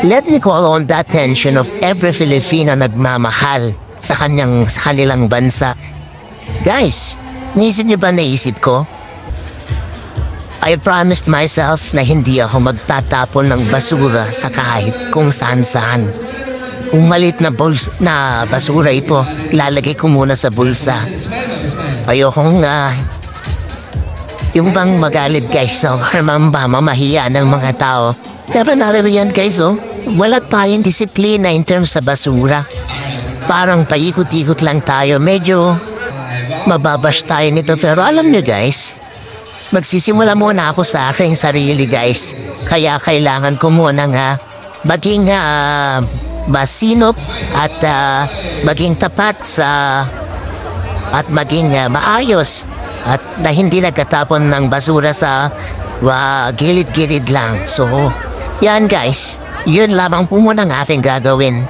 Let me call on the attention of every Filipino nagmamahal sa kanilang bansa. Guys, naisip ko? I promised myself na hindi ako magtatapon ng basura sa kahit kung saan-saan. Kung malit na basura ito, lalagay ko muna sa bulsa. Ayokong yung bang magalit guys, mamahiya ng mga tao. Pero naririyan guys, wala tayong disiplina in terms sa basura. Parang paikot-ikot lang tayo, medyo mababash tayo nito. Pero alam nyo guys, magsisimula muna ako sa aking sarili guys. Kaya kailangan ko muna maging masinop at maging tapat at maging maayos at na hindi nagkatapon ng basura sa gilid-gilid lang. So, yan guys, yun lamang po muna ang aking gagawin.